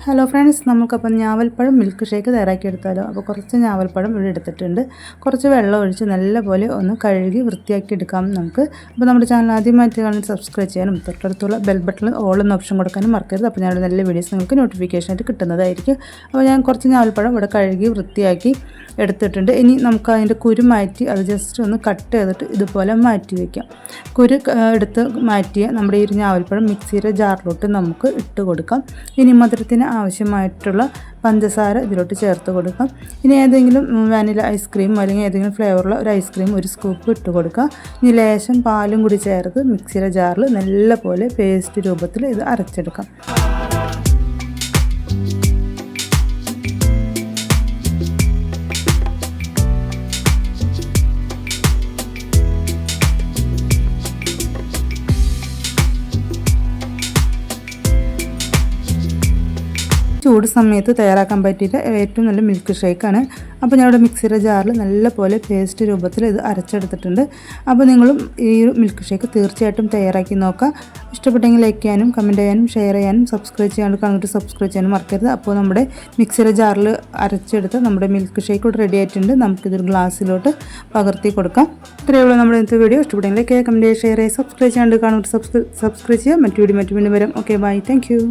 Hello friends, നമുക്കപ്പം ഞാവൽപ്പഴം milk shake തയ്യാറാക്കിയെടുത്താലോ. അപ്പോൾ കുറച്ച് ഞാവൽപ്പഴം ഇവിടെ എടുത്തിട്ടുണ്ട്. കുറച്ച് വെള്ളം ഒഴിച്ച് നല്ലപോലെ ഒന്ന് കഴുകി വൃത്തിയാക്കി എടുക്കാം നമുക്ക്. അപ്പോൾ നമ്മുടെ ചാനൽ ആദ്യമായിട്ട് കാണുന്നത് സബ്സ്ക്രൈബ് ചെയ്യാനും തൊട്ടടുത്തുള്ള ബെൽ ബട്ടണിൽ ഓൾ എന്ന ഓപ്ഷൻ കൊടുക്കാനും മറക്കരുത്. അപ്പോൾ ഞങ്ങളുടെ നല്ല വീഡിയോസ് നിങ്ങൾക്ക് നോട്ടിഫിക്കേഷനായിട്ട് കിട്ടുന്നതായിരിക്കും. അപ്പോൾ ഞാൻ കുറച്ച് ഞാവൽപ്പഴം ഇവിടെ കഴുകി വൃത്തിയാക്കി എടുത്തിട്ടുണ്ട്. ഇനി നമുക്ക് അതിൻ്റെ കുരു മാറ്റി അത് ജസ്റ്റ് ഒന്ന് കട്ട് ചെയ്തിട്ട് ഇതുപോലെ മാറ്റി വയ്ക്കാം. കുരു എടുത്ത് മാറ്റിയ നമ്മുടെ ഈ ഞാവൽപ്പഴം മിക്സിയുടെ ജാറിലോട്ട് നമുക്ക് ഇട്ട് കൊടുക്കാം. ഇനി മധുരത്തിന് ആവശ്യമായിട്ടുള്ള പഞ്ചസാര ഇതിലോട്ട് ചേർത്ത് കൊടുക്കാം. ഇനി ഏതെങ്കിലും വാനില ഐസ്ക്രീം അല്ലെങ്കിൽ ഏതെങ്കിലും ഫ്ലേവറുള്ള ഒരു ഐസ്ക്രീം ഒരു സ്കൂപ്പ് ഇട്ട് കൊടുക്കുക. ഇനി ലേശം പാലും കൂടി ചേർത്ത് മിക്സിയുടെ ജാറിൽ നല്ലപോലെ പേസ്റ്റ് രൂപത്തിൽ ഇത് അരച്ചെടുക്കാം. ചൂട് സമയത്ത് തയ്യാറാക്കാൻ പറ്റിയിട്ട് ഏറ്റവും നല്ല മിൽക്ക് ഷേക്കാണ്. അപ്പോൾ ഞാനിവിടെ മിക്സിയുടെ ജാറിൽ നല്ലപോലെ പേസ്റ്റ് രൂപത്തിൽ ഇത് അരച്ചെടുത്തിട്ടുണ്ട്. അപ്പോൾ നിങ്ങളും ഈ മിൽക്ക് ഷേക്ക് തീർച്ചയായിട്ടും തയ്യാറാക്കി നോക്കുക. ഇഷ്ടപ്പെട്ടെങ്കിൽ ലൈക്ക് ചെയ്യാനും കമൻറ്റ് ചെയ്യാനും ഷെയർ ചെയ്യാനും സബ്സ്ക്രൈബ് ചെയ്യാണ്ട് കണ്ടിട്ട് സബ്സ്ക്രൈബ് ചെയ്യാനും മറക്കരുത്. അപ്പോൾ നമ്മുടെ മിക്സിയുടെ ജാറിൽ അരച്ചെടുത്ത് നമ്മുടെ മിൽക്ക് ഷേക്ക് ഇവിടെ റെഡി ആയിട്ടുണ്ട്. നമുക്കിതൊരു ഗ്ലാസ്സിലോട്ട് പകർത്തി കൊടുക്കാം. ഇത്രയേ ഉള്ളൂ നമ്മുടെ ഇന്നത്തെ വീഡിയോ. ഇഷ്ടപ്പെട്ടെങ്കിൽ ലൈക്ക് ചെയ്യുക, കമൻറ്റ് ചെയ്യുക, ഷെയർ ചെയ്യുക, സബ്സ്ക്രൈബ് ചെയ്യാണ്ട് കാണുന്നത് സബ്സ്ക്രൈബ് ചെയ്യുക. മറ്റു വീണ്ടും വരാം. Okay, bye, thank U.